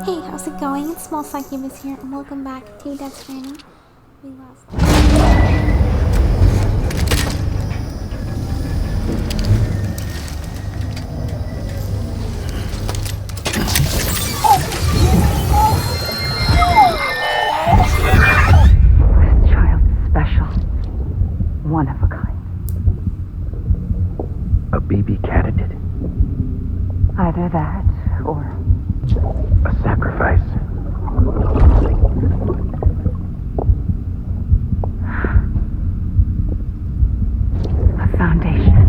Hey, how's it going? It's Smol Succubus here, and welcome back to Death Stranding. We lost. This child is special. One of a kind. A baby candidate. Either that, or A sacrifice. a foundation.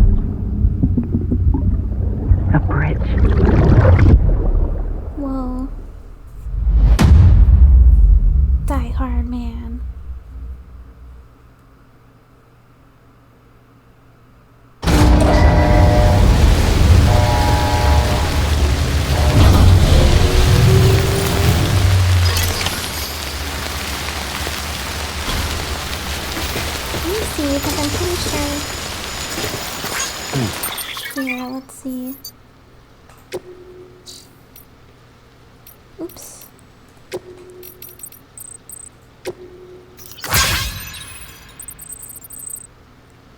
A bridge. Whoa. DIEHARDMAN. Let me see, because I'm pretty sure. Here, let's see. Oops.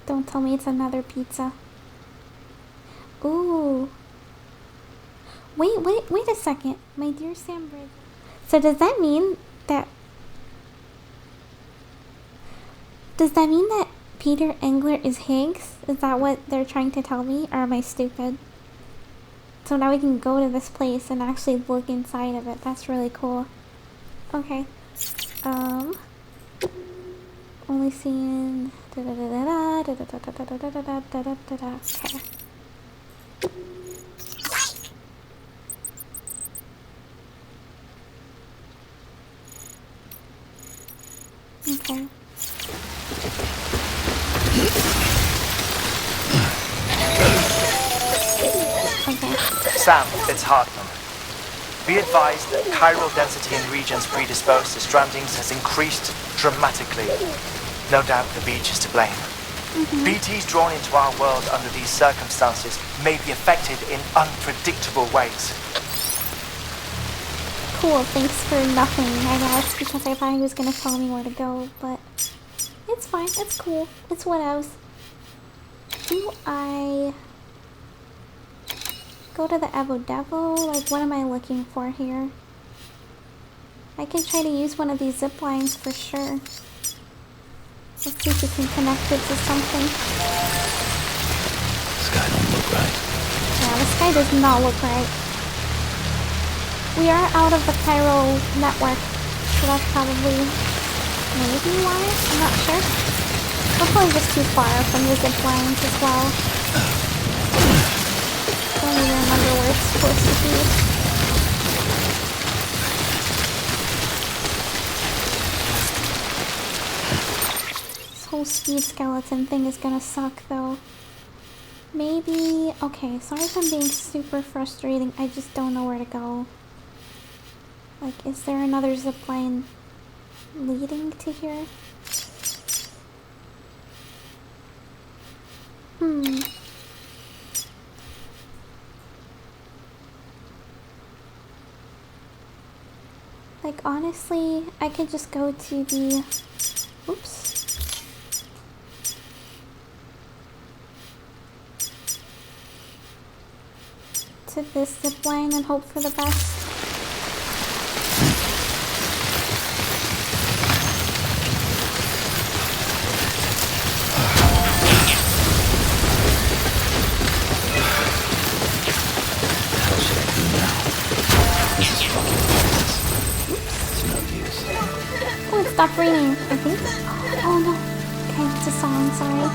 Don't tell me it's another pizza. Ooh. Wait a second. My dear Sam Bridget. So does that mean that Peter Englert is Higgs? Is that what they're trying to tell me? Or am I stupid? So now we can go to this place and actually look inside of it. That's really cool. Okay. Only seeing okay. Okay. Okay. Sam, it's Hartman. Be advised that chiral density in regions predisposed to strandings has increased dramatically. No doubt the beach is to blame. BTs drawn into our world under these circumstances may be affected in unpredictable ways. Cool, thanks for nothing, I guess, because I thought he was gonna tell me where to go, but it's fine, it's cool, it's what else. Do I go to the Evo Devo? Like, what am I looking for here? I can try to use one of these zip lines for sure. Let's see if we can connect it to something. Sky don't look right. Yeah, the sky does not look right. We are out of the chiral network, so that's probably maybe why? I'm not sure. We're probably just too far from the zip lines as well. I don't even remember where it's supposed to be. This whole speed skeleton thing is gonna suck though. Maybe... Okay, sorry if I'm being super frustrating. I just don't know where to go. Like, is there another zip line leading to here? Like, honestly, I could just go to the... Oops. To this zip line and hope for the best. Oh, it stopped raining, I think. Oh no. Okay, it's a song, sorry.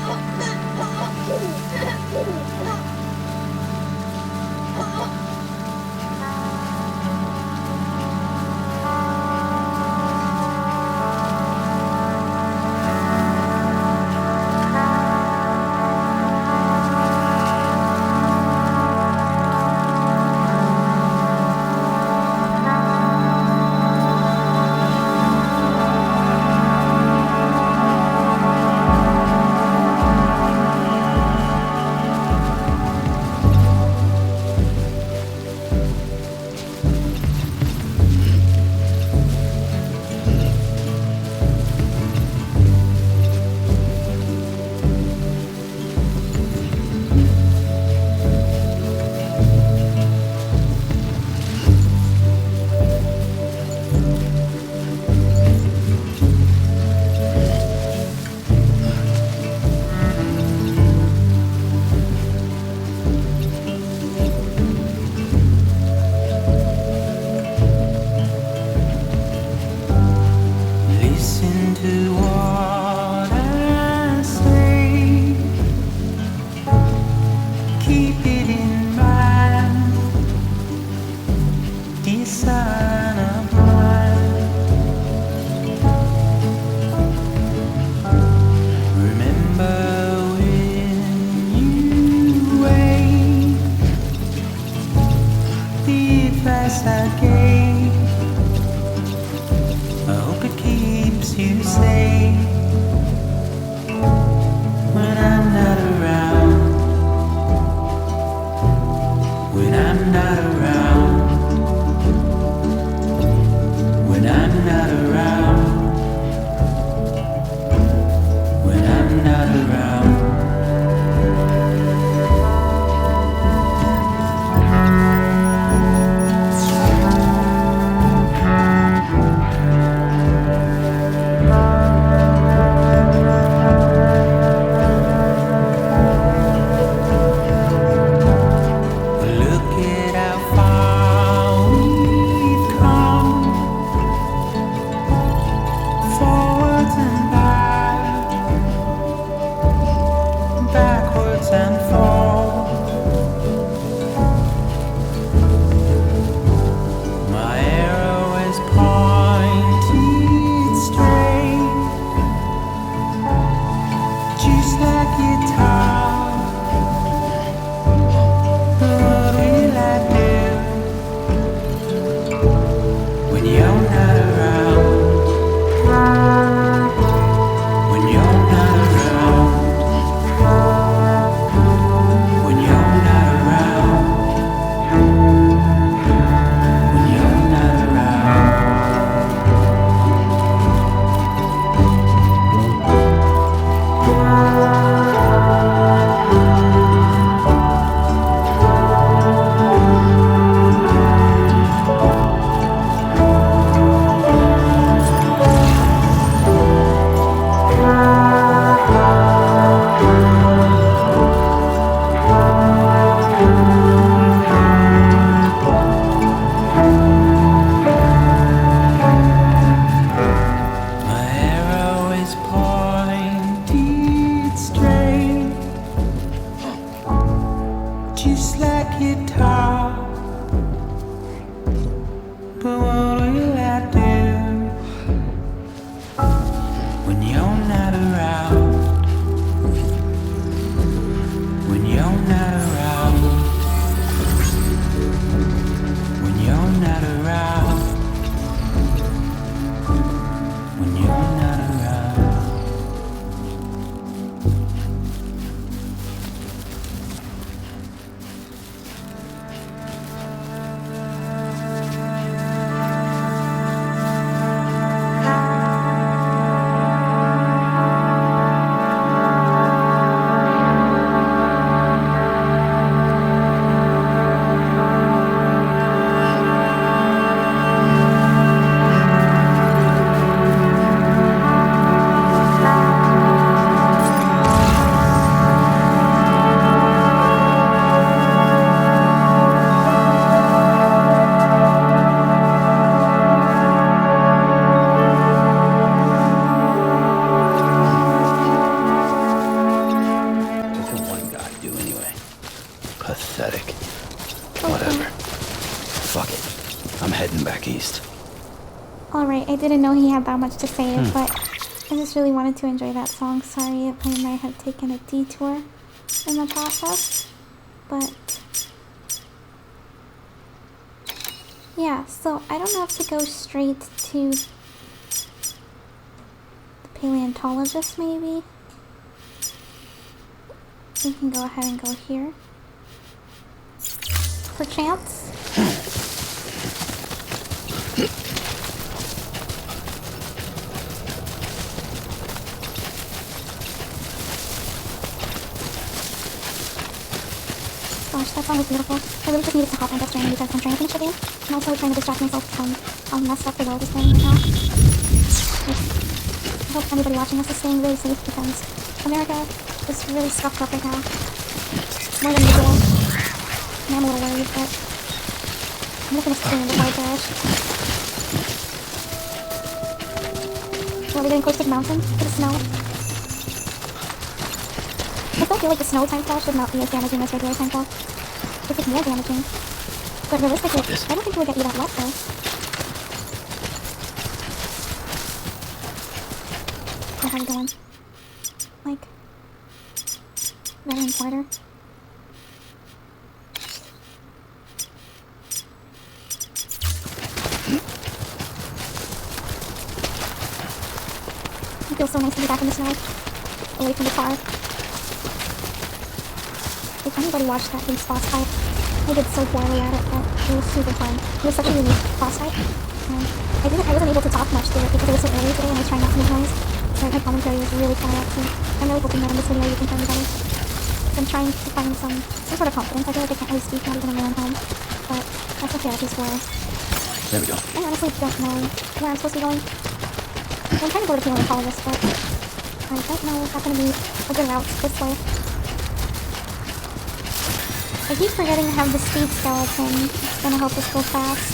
Alright, I didn't know he had that much to say, but I just really wanted to enjoy that song. Sorry if I might have taken a detour in the process, but yeah, so I don't know if to go straight to the paleontologist, maybe. We can go ahead and go here. Perchance. Gosh, that song was beautiful. I really just needed to hop on that Stranding because I'm trying to finish the game. I'm also trying to distract myself from how messed up the world is playing right now. I hope anybody watching this is staying really safe because America is really scuffed up right now. More than usual. And I'm a little worried, but I'm looking to scream before I perish. So are we getting close to the mountain? To the snow? I still feel like the snow timefall should not be as damaging as regular timefall. It's more damaging. But realistically, I don't think it would get you that wet though. I have going. Like, very important. It feels so nice to be back in the snow, away from the car. If anybody watched that base boss fight, I did so poorly at it, but it was super fun. It was such a unique boss fight. I wasn't able to talk much through it because it was so early today and I was trying not to make noise. So my commentary was really quiet, so I'm really hoping that in this video you can hear me better. I'm trying to find some sort of confidence. I feel like I can't really speak, not even when I'm home. But that's okay, at least where. There we go. I honestly don't know where I'm supposed to be going. I'm trying to go to the paleontologist, but I don't know if that's going to be a good route this way. I keep forgetting to have the speed skeleton. It's going to help us go fast.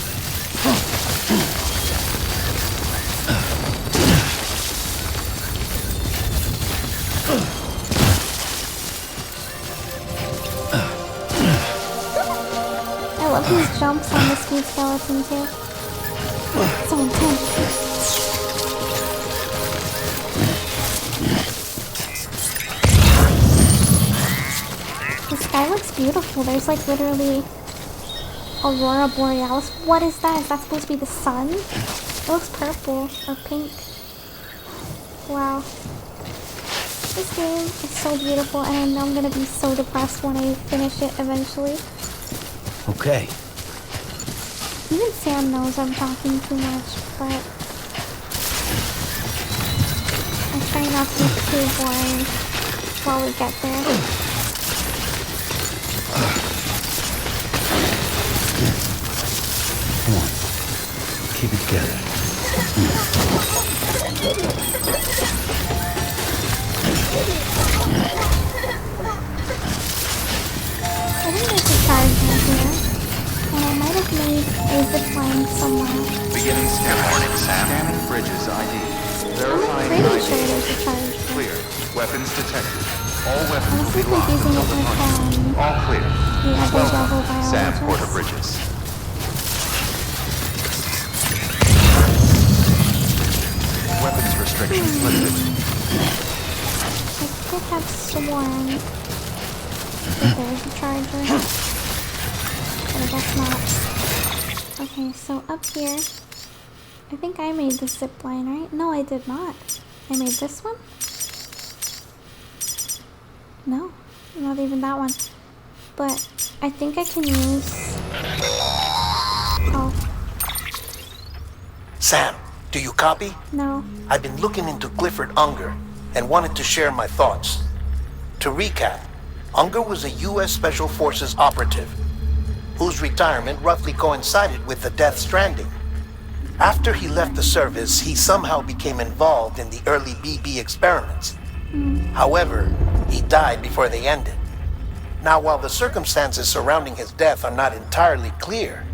I love these jumps on the speed skeleton too. So intense. The sky looks beautiful. There's like literally Aurora Borealis. What is that? Is that supposed to be the sun? It looks purple or pink. Wow. This game is so beautiful and I know I'm gonna be so depressed when I finish it eventually. Okay. Even Sam knows I'm talking too much, but I try not to be too boring while we get there. Come on. Keep it together. I think there's a charge right here, and I might have made a zipline somewhere. Beginning scan warning, Sam. Scanning bridges ID. Verifying I'm pretty ID. sure there's a charge there. Clear. Weapons detected. All weapons will Honestly be locked confusing until it with departure. All clear. the other level Sam Porter biologist. Bridges. Weapons restrictions lifted. I could have sworn that there's a charger, but I guess not. Okay, so up here, I think I made the zip line, right? No, I did not. I made this one? No, not even that one. But I think I can use... Oh, Sam, do you copy? no. I've been looking into Clifford Unger and wanted to share my thoughts. To recap, Unger was a U.S. Special Forces operative whose retirement roughly coincided with the Death Stranding. After he left the service, he somehow became involved in the early BB experiments. However, he died before they ended. Now, while the circumstances surrounding his death are not entirely clear,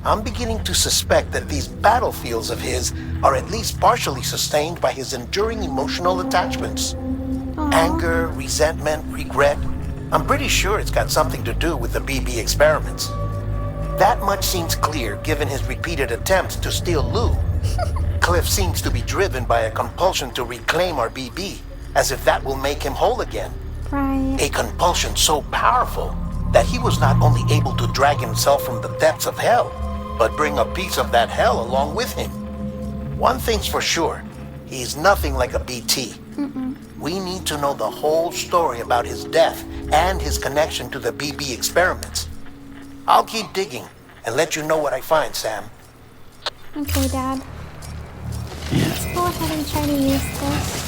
I'm beginning to suspect that these battlefields of his are at least partially sustained by his enduring emotional attachments. Anger, resentment, regret. I'm pretty sure it's got something to do with the BB experiments. That much seems clear given his repeated attempts to steal Lou. Cliff seems to be driven by a compulsion to reclaim our BB, as if that will make him whole again. Right. A compulsion so powerful that he was not only able to drag himself from the depths of hell, but bring a piece of that hell along with him. One thing's for sure, he's nothing like a BT. We need to know the whole story about his death and his connection to the BB experiments. I'll keep digging and let you know what I find, Sam. Okay, Dad. Let's go ahead and try to use this.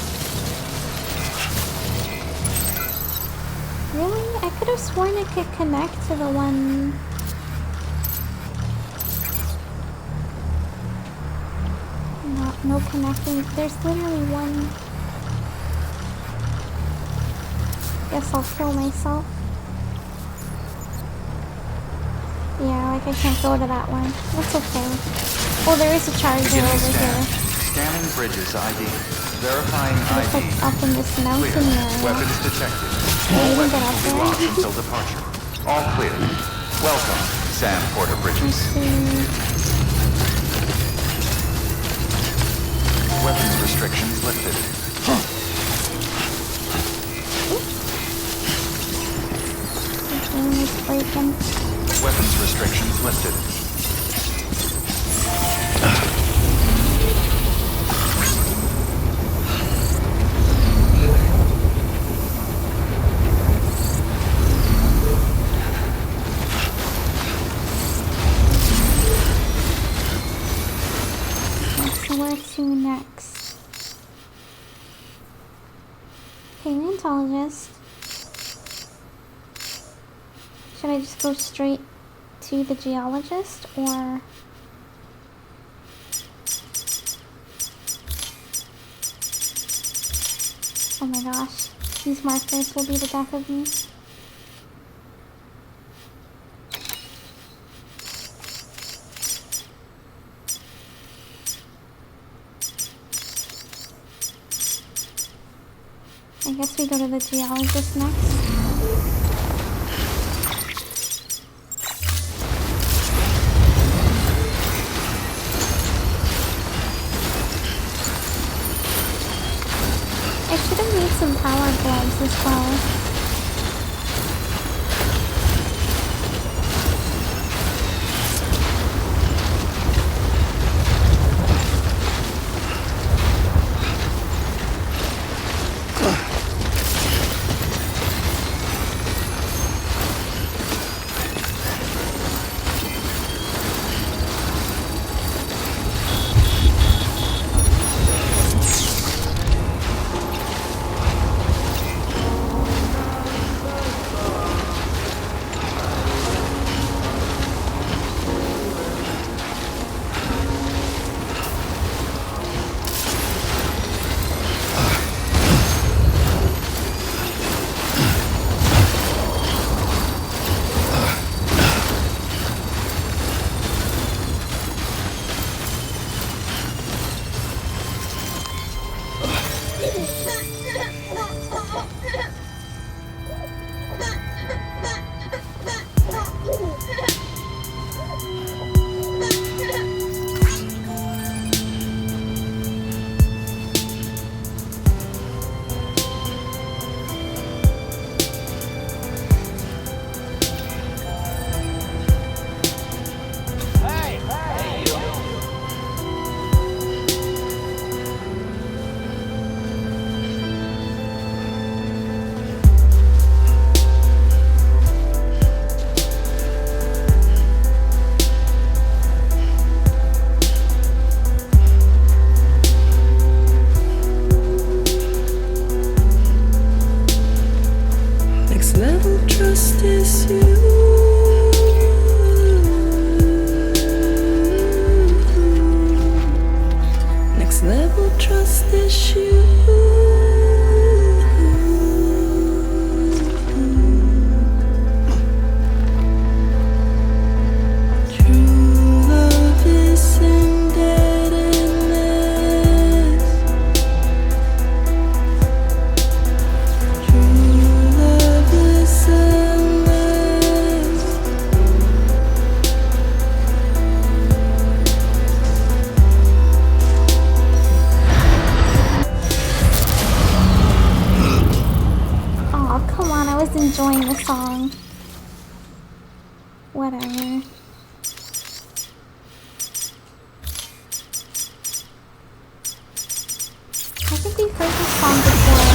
Really? I could have sworn it could connect to the one... No connecting. There's literally one... Guess I'll kill myself. Yeah, like I can't go to that one. That's okay. Oh, there is a charger Beginning over scan. here. Scanning bridges ID. Verifying It's ID. like up in this mountain Clear. area. Weapons detected. Can I All even get weapons up will be there? locked until departure. All clear. Welcome, Sam Porter Let's Bridges. see. Weapons restrictions lifted. listed. So where to next? Paleontologist. Should I just go straight to the geologist, or... Oh my gosh, these markers will be the death of me. I guess we go to the geologist next. I should have made some power gloves as well. Enjoying the song. Whatever. I think we've heard this song before.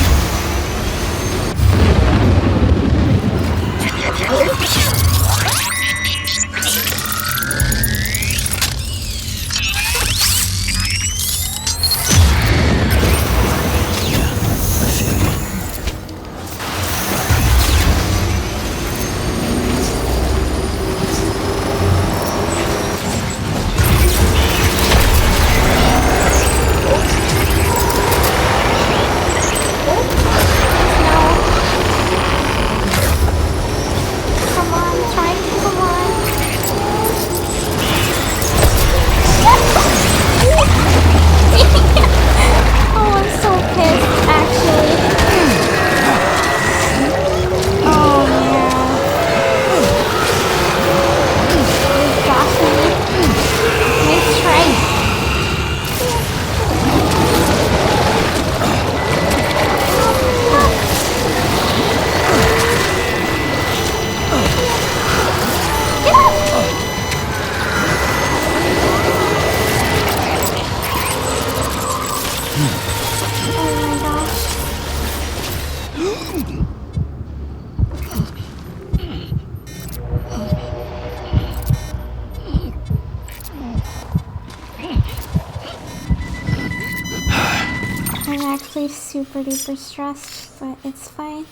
actually super duper stressed, but it's fine.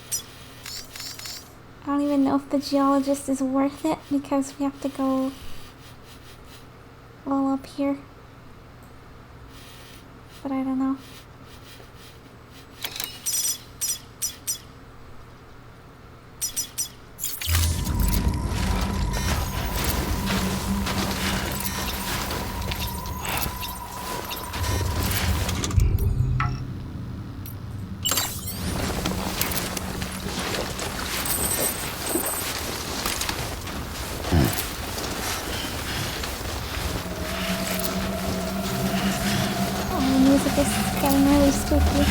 I don't even know if the geologist is worth it because we have to go all up here. But I don't know. This is getting really spooky.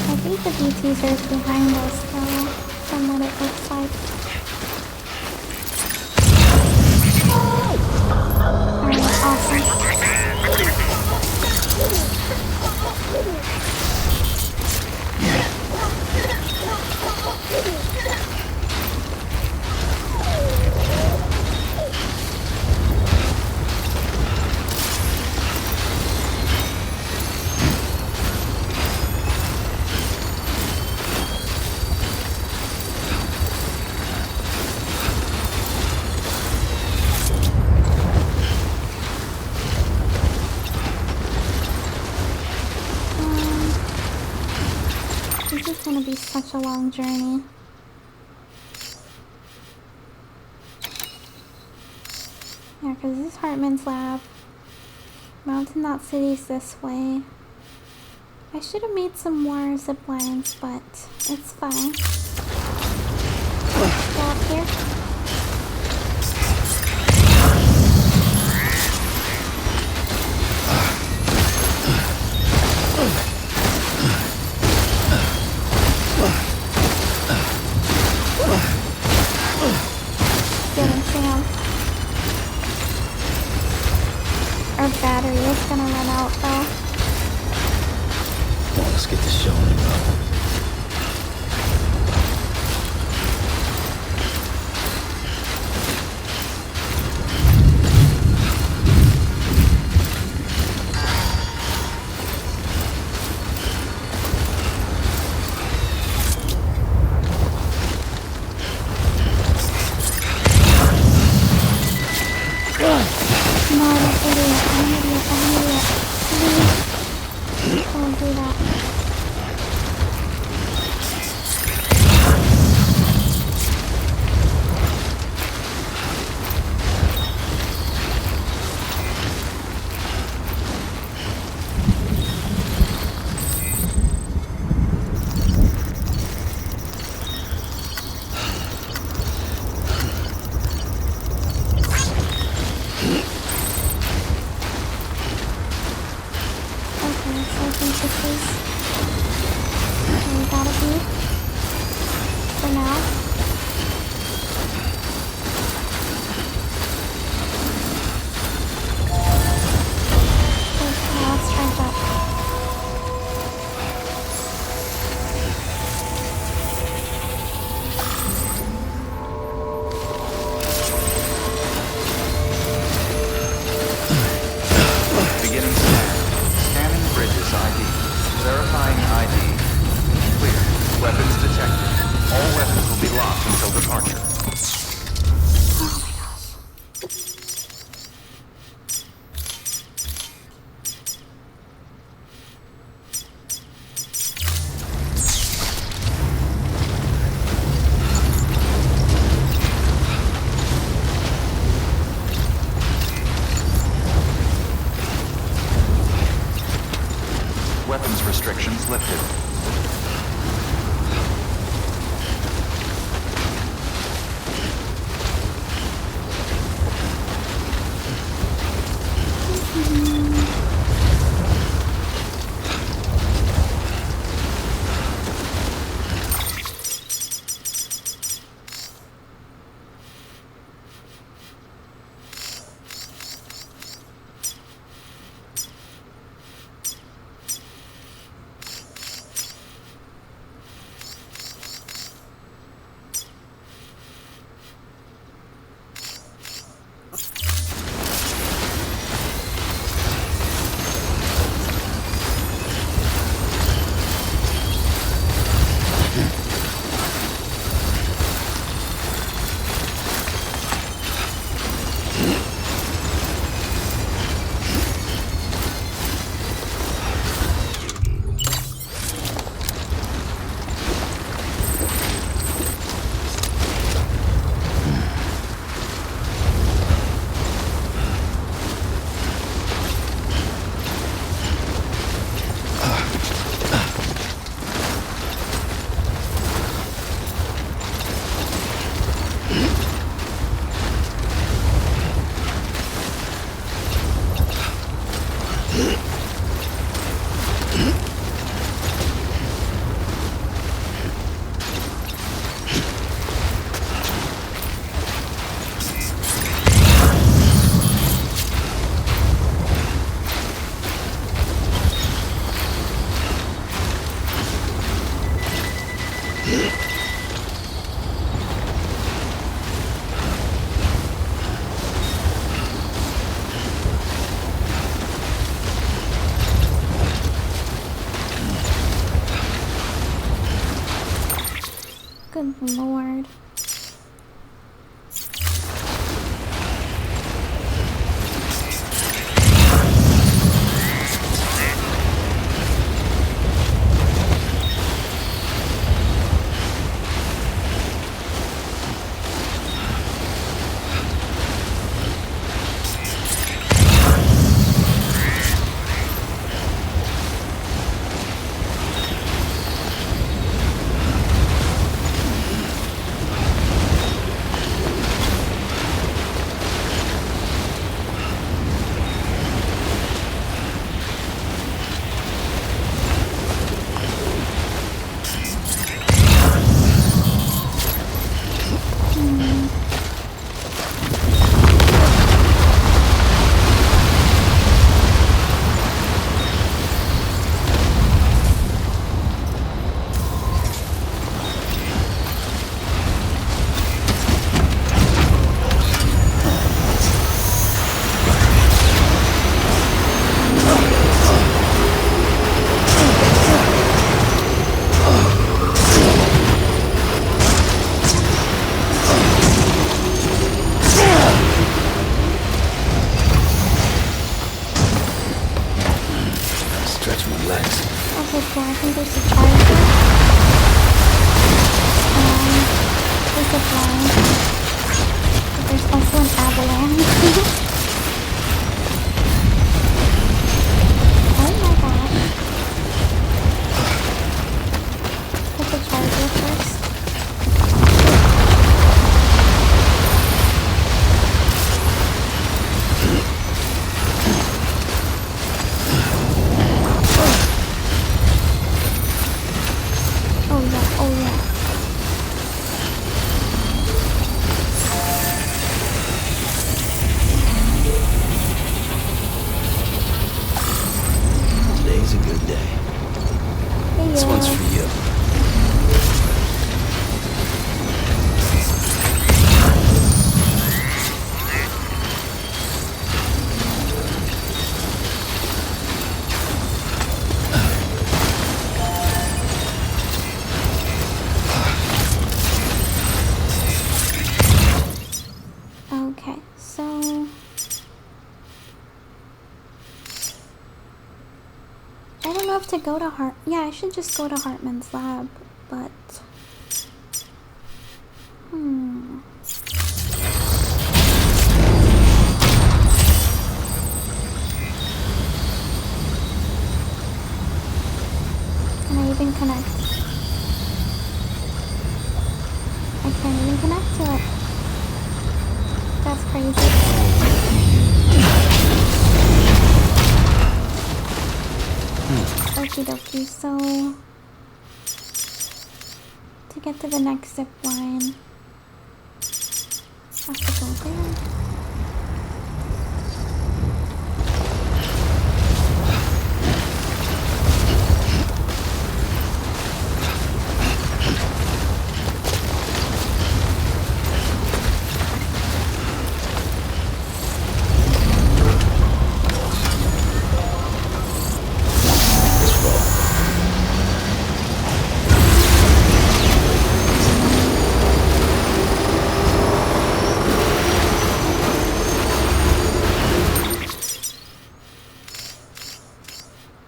I think the BTs are behind us though, from what it looks like. Alright, awesome. Gonna be such a long journey. Yeah, because this is Hartman's lab. Mountain Knot City's this way. I should have made some more zip lines, but it's fine. Go up here. Our battery is gonna run out though. Well, let's get this show on the road. Weapons restrictions lifted. Good lord. To go to yeah, I should just go to Hartman's lab, but can I even connect? I can't even connect to it. That's crazy. Okie dokie, so to get to the next zip line, I have to go there.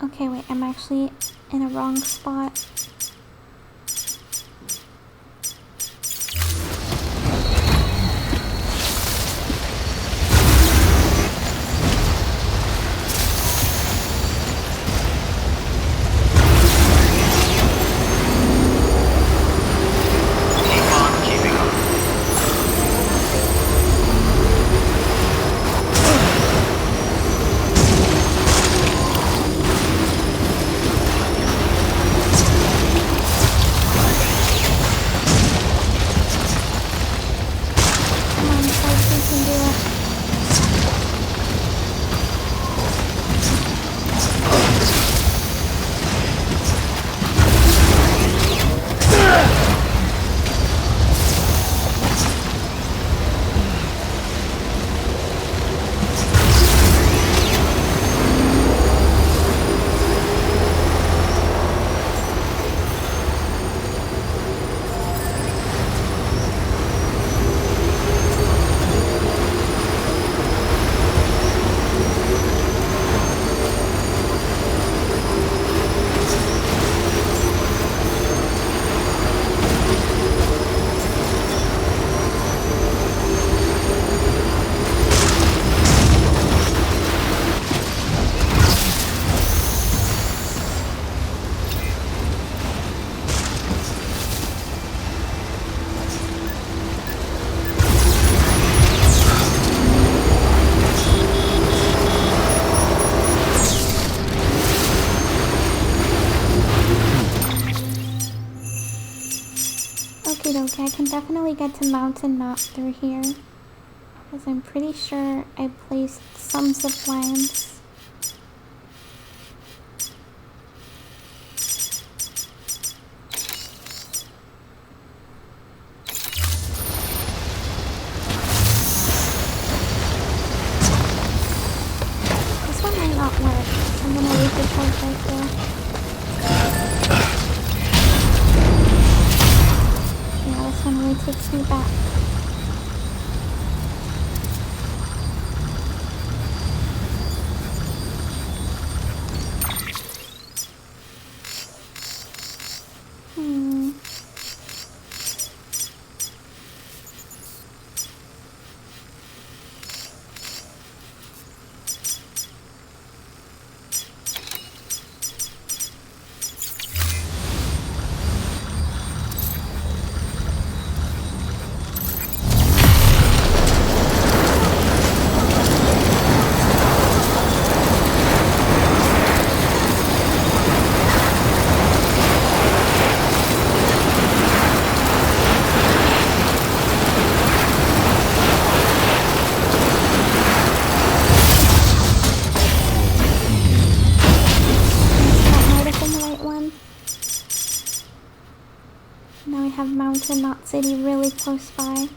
Okay, wait, I'm actually in a wrong spot. Okay, I can definitely get to Mountain Knot through here. Because I'm pretty sure I placed some zip lines. This one might not work. So I'm gonna leave the torch right there. Yeah, this one really takes me back. Mountain Knot City really close by.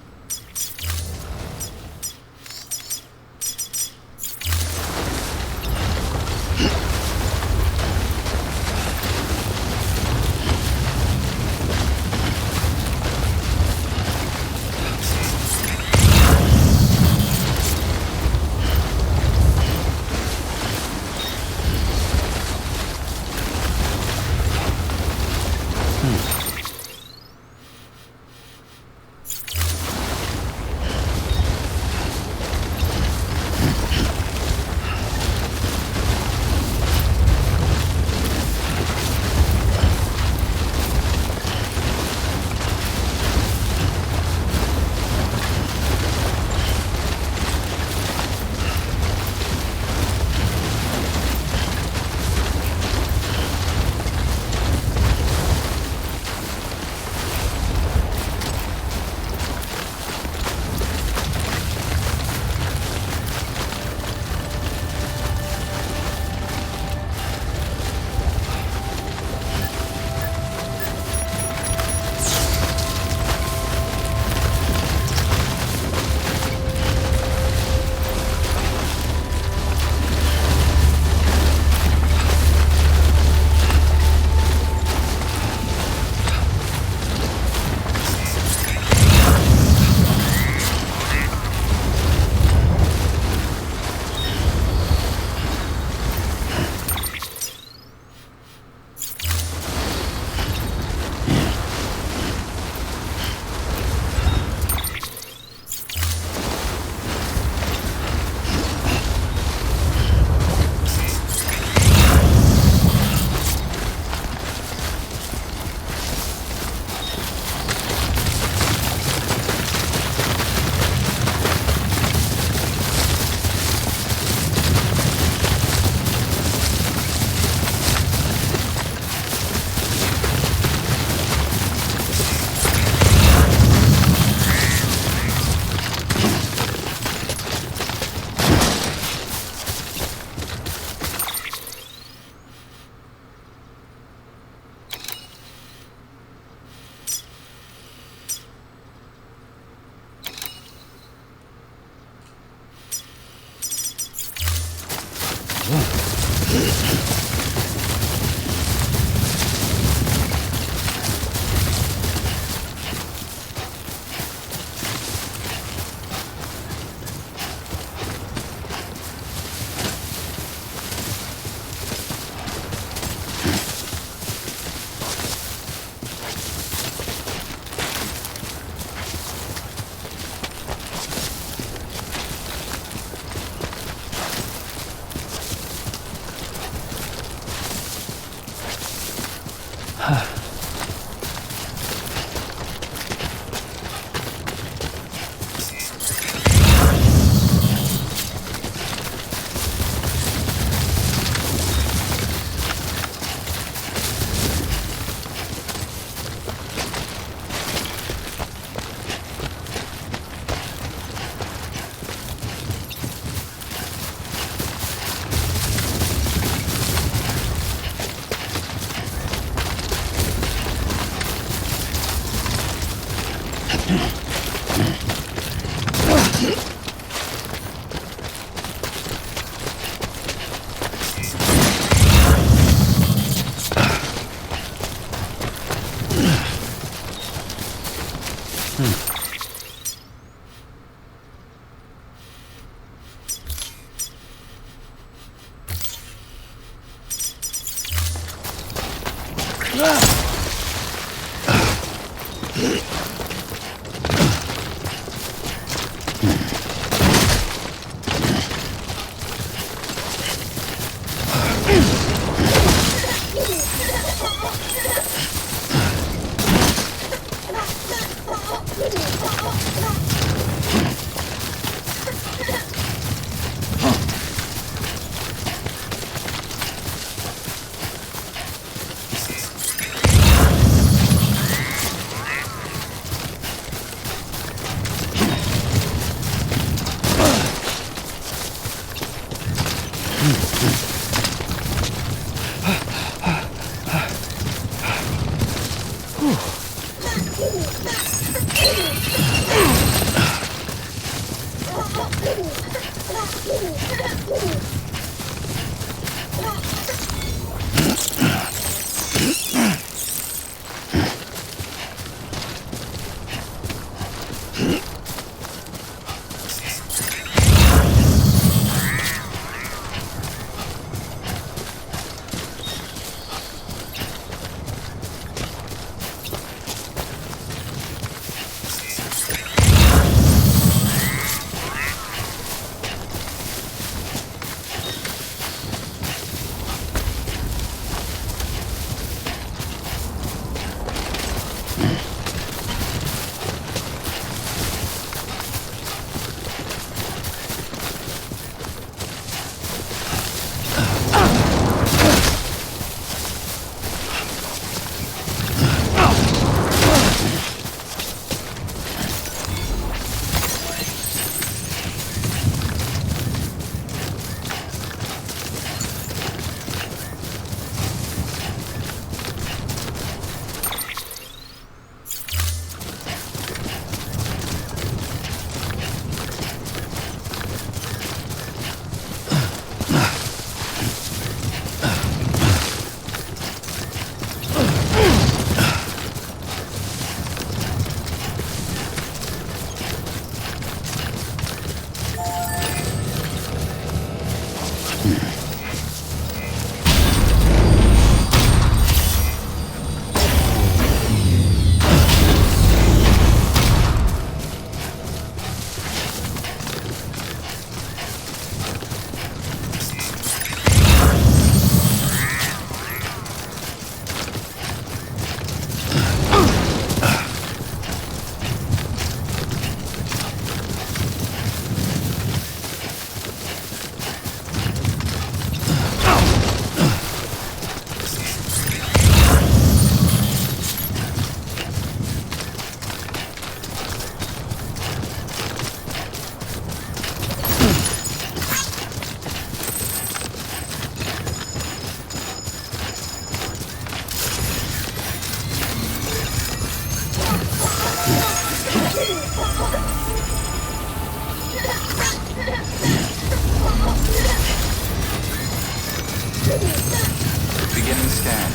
Beginning scan.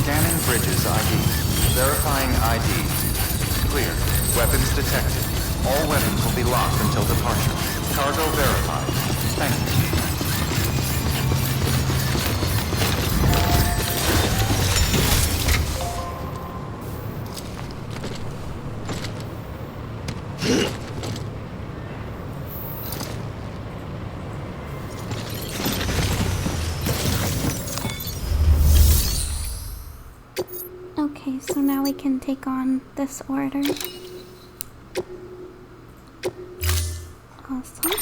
Scanning bridges ID. Verifying ID. Clear. Weapons detected. All weapons will be locked until departure. Cargo verified. Thank you. Okay, so now we can take on this order. Awesome.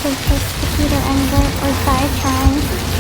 honestly just either ENGLERT or die trying.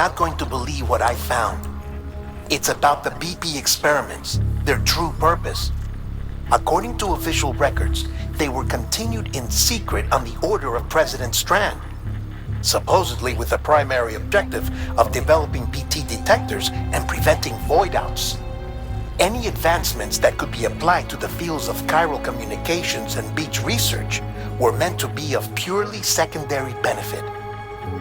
not going to believe what I found. It's about the BP experiments, their true purpose. According to official records, they were continued in secret on the order of President Strand, supposedly with the primary objective of developing BT detectors and preventing void-outs. Any advancements that could be applied to the fields of chiral communications and beach research were meant to be of purely secondary benefit.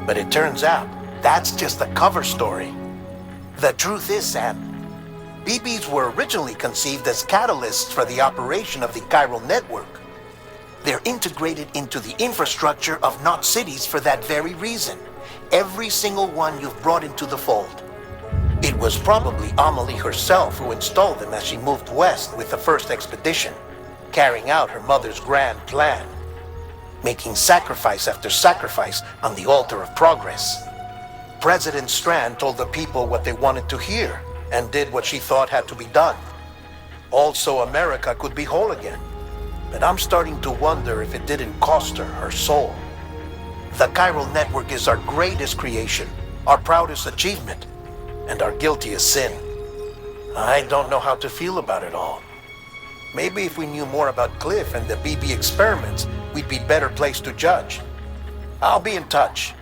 But it turns out, that's just a cover story. The truth is, Sam, BBs were originally conceived as catalysts for the operation of the chiral network. They're integrated into the infrastructure of not cities for that very reason. Every single one you've brought into the fold. It was probably Amelie herself who installed them as she moved west with the first expedition, carrying out her mother's grand plan, making sacrifice after sacrifice on the altar of progress. President Strand told the people what they wanted to hear and did what she thought had to be done. Also, America could be whole again. But I'm starting to wonder if it didn't cost her her soul. The chiral network is our greatest creation, our proudest achievement, and our guiltiest sin. I don't know how to feel about it all. Maybe if we knew more about Cliff and the BB experiments, we'd be better placed to judge. I'll be in touch.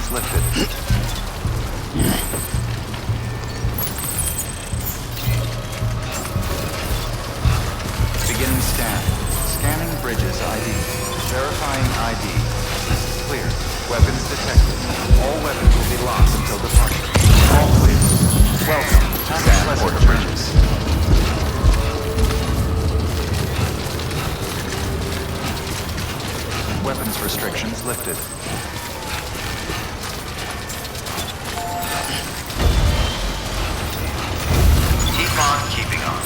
restrictions lifted. Beginning scan. Scanning bridges ID. Verifying ID. Clear. Weapons detected. All weapons will be locked until departure. All clear. Welcome. Unpleasant bridges. Weapons restrictions lifted. Keep on keeping on.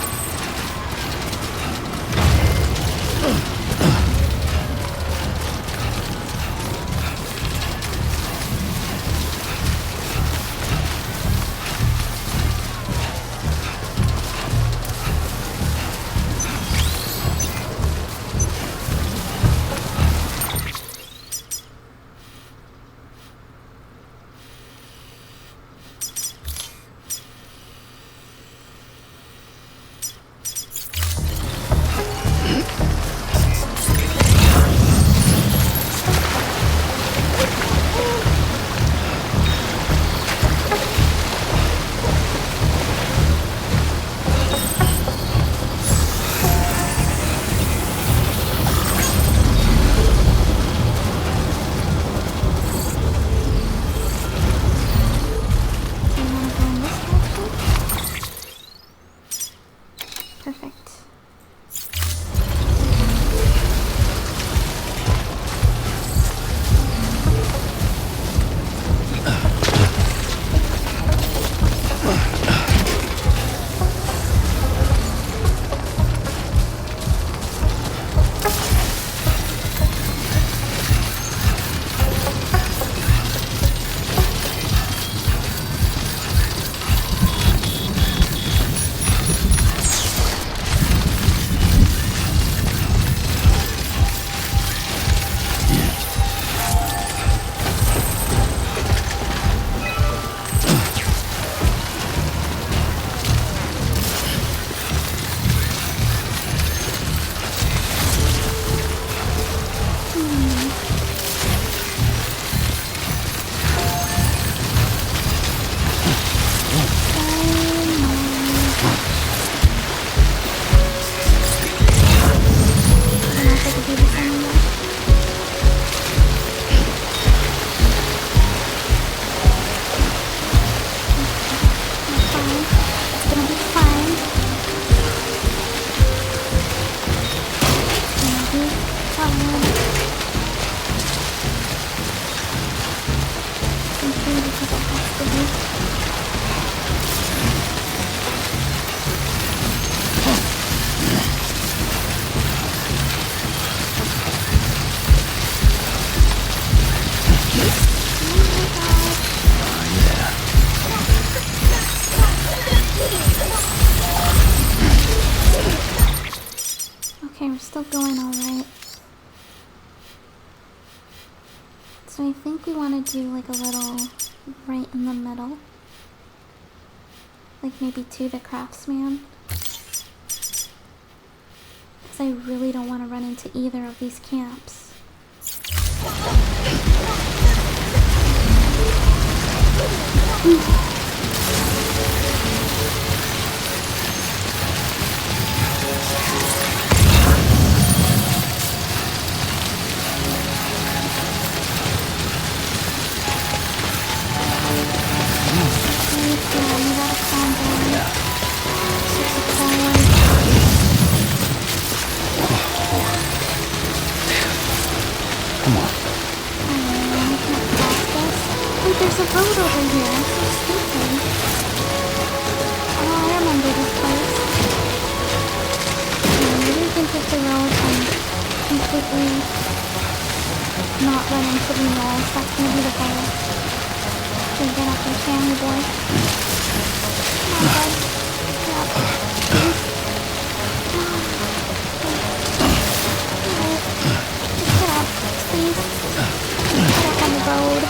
Still going alright. So I think we want to do like a little right in the middle. Like maybe to the craftsman. Because I really don't want to run into either of these camps. There's a road over here. I'm so stupid. Oh, I remember this place. I really think with the road and completely not run into the walls. That's gonna be the goal. So get up there, Sammy boy. Come on, bud. Get up. Please. Just get up, please. Get up on the road.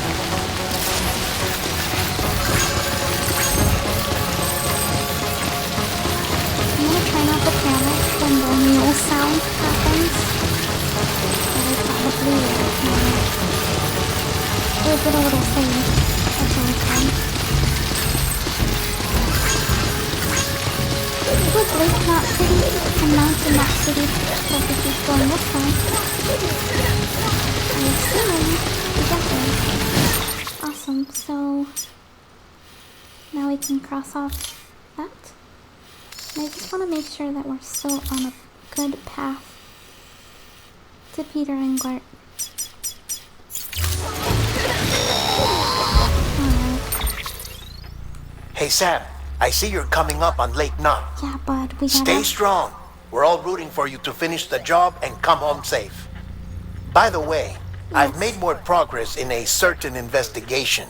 Lake Knot City and Mountain Knot City. So we keep going this time. I'm assuming we get there. Awesome, so now we can cross off that. And I just want to make sure that we're still on a good path to Peter Englert. Hey, Sam. I see you're coming up on Lake Knot. Yeah, bud, we gotta... Stay strong. We're all rooting for you to finish the job and come home safe. By the way, I've made more progress in a certain investigation.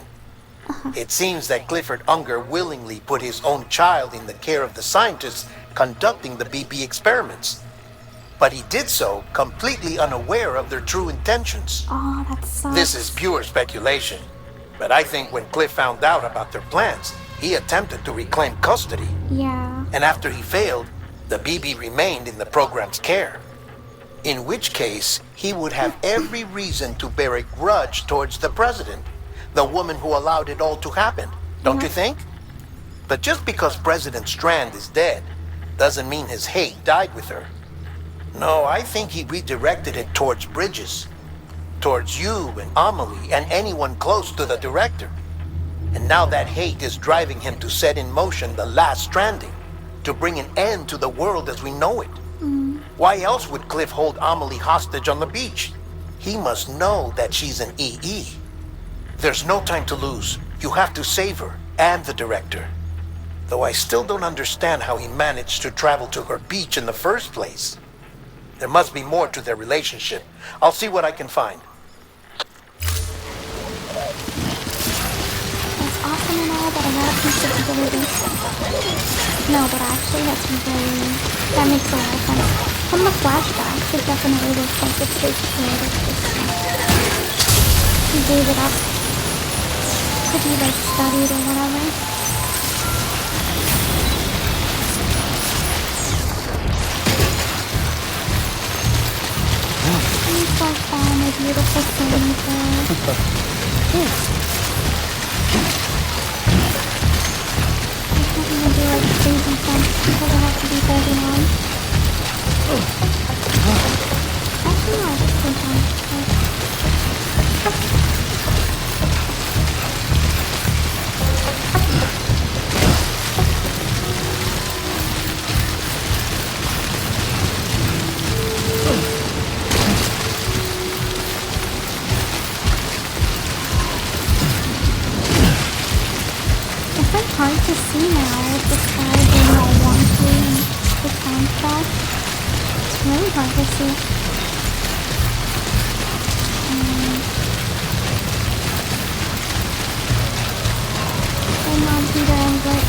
It seems that Clifford Unger willingly put his own child in the care of the scientists conducting the BP experiments. But he did so completely unaware of their true intentions. Oh, that sucks. This is pure speculation. But I think when Cliff found out about their plans, he attempted to reclaim custody. Yeah. And after he failed, the BB remained in the program's care. In which case, he would have every reason to bear a grudge towards the president, the woman who allowed it all to happen. Don't you think? But just because President Strand is dead, doesn't mean his hate died with her. No, I think he redirected it towards Bridges. Towards you and Amelie and anyone close to the director. And now that hate is driving him to set in motion the last Stranding, to bring an end to the world as we know it. Why else would Cliff hold Amelie hostage on the beach? He must know that she's an EE. There's no time to lose. You have to save her and the director. Though I still don't understand how he managed to travel to her beach in the first place. There must be more to their relationship. I'll see what I can find. That's awesome and all, but I gotta consider this. No, but actually that makes a lot of sense. From the flashbacks, it definitely looks like it's his kid. He gave it up to be like studied or whatever. Things like that and the beautiful things there. I can't even do like crazy things because I have to be holding on. Actually, no, I just think on it. It's like hard to see now with the sky being all wonky and the TIMEFALL. It's really hard to see. Hang on, Peter Englert.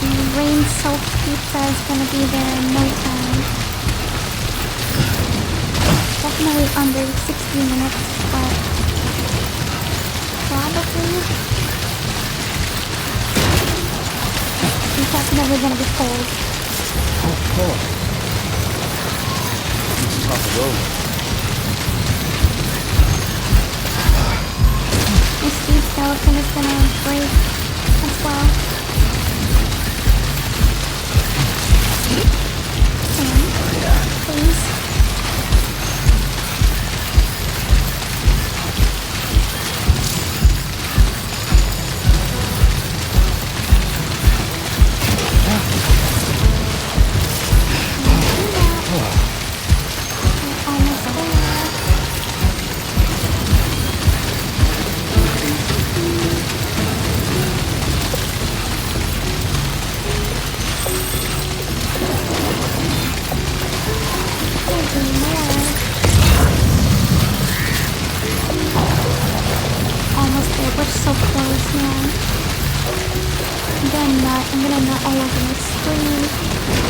The rain soap pizza is gonna be there in no time. Definitely under 60 minutes, but probably. It's definitely gonna be cold. Oh, cool. This is off the road. The speed skeleton is gonna break as well. Please. Almost there. We're so close, man. I'm gonna nut all over my screen,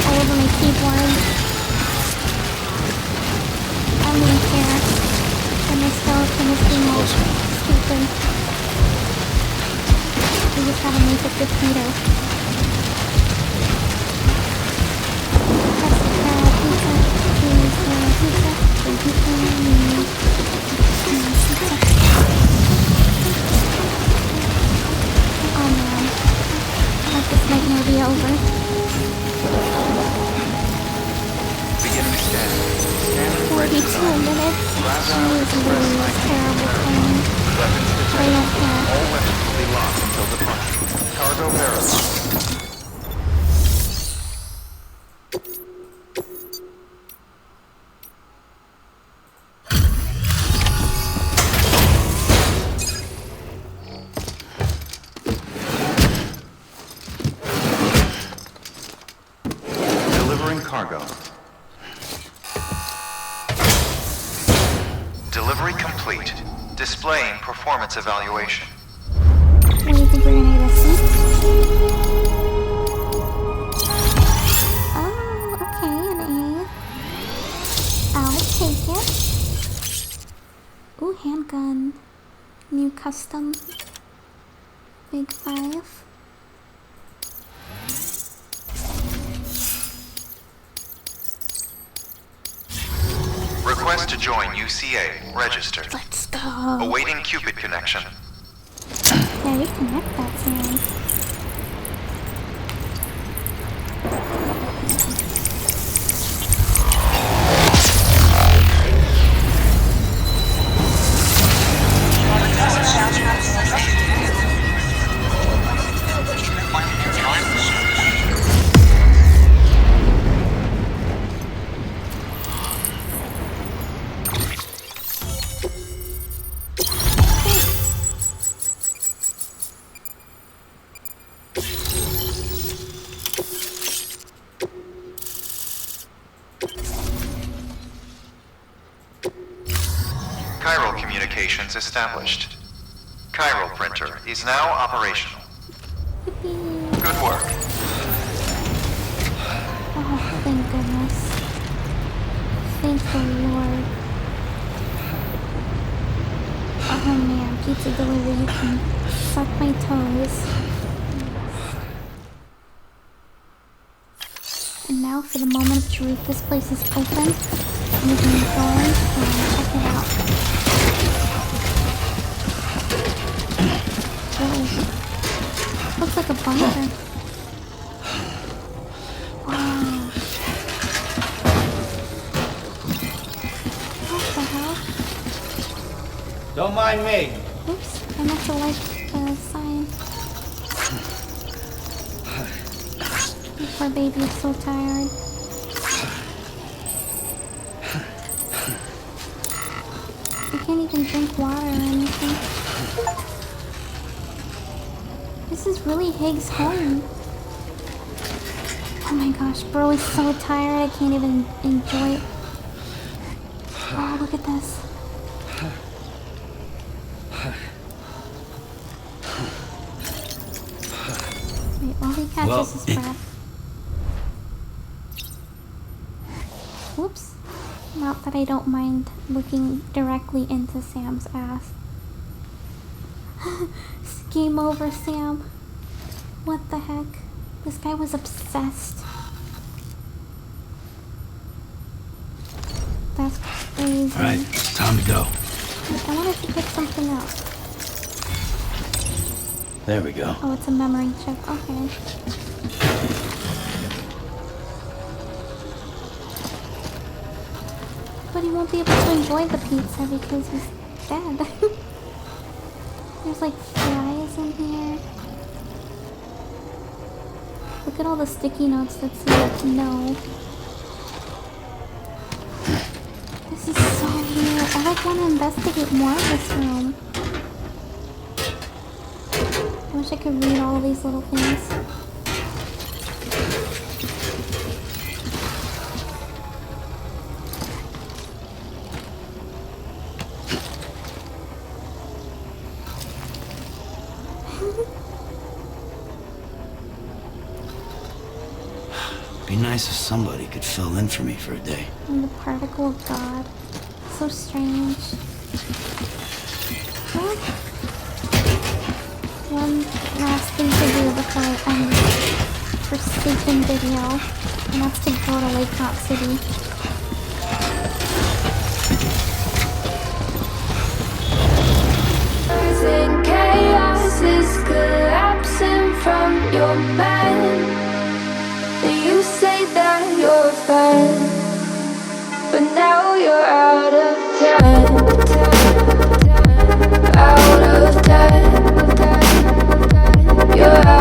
all over my keyboard. I don't even care. And my skeleton is being all stupid. We just gotta make it to Peter. Oh man, let this nightmare be over. 42 minutes. Jeez Louise, terrible thing. Weapons But I detected. don't care. All weapons will be locked until departure. Cargo verified. Delivering cargo. Delivery complete. Displaying performance evaluation. What do you think we're gonna get a seat? Oh, okay, an A. I'll take it. Ooh, handgun. New custom. Big 5. Request to join UCA. Registered. Let's go. Awaiting Cupid connection. Yeah, you connect that soon. Chiral communications established. Chiral printer is now operational. Good work. Oh, thank goodness. Thank the Lord. Oh man, pizza delivery, you can suck my toes. And now for the moment of truth. This place is open. And we can go in and check it out. Whoa. Looks like a bunker. Wow. What the hell? Don't mind me. Oops, I must have liked the sign. Poor baby is so tired. I can't even drink water or anything. This is really Higgs' home. Oh my gosh, bro is so tired I can't even enjoy it. Oh, look at this. Wait, while he catches his breath. Whoops. Not that I don't mind looking directly into Sam's ass. Game over, Sam. What the heck? This guy was obsessed. That's crazy. Alright, time to go. I wanted to pick something up. There we go. Oh, it's a memory chip. Okay. But he won't be able to enjoy the pizza because he's dead. There's like flies in here. Look at all the sticky notes that say no. This is so weird. I like want to investigate more of this room. I wish I could read all these little things. Be nice if somebody could fill in for me for a day. And the particle of God. So strange. Well, one last thing to do before I end this forsaken video. And that's to go to Lake Knot City. Chaos is collapsing from your mind. You say that you're fine, but now you're out of time. Out of time. You're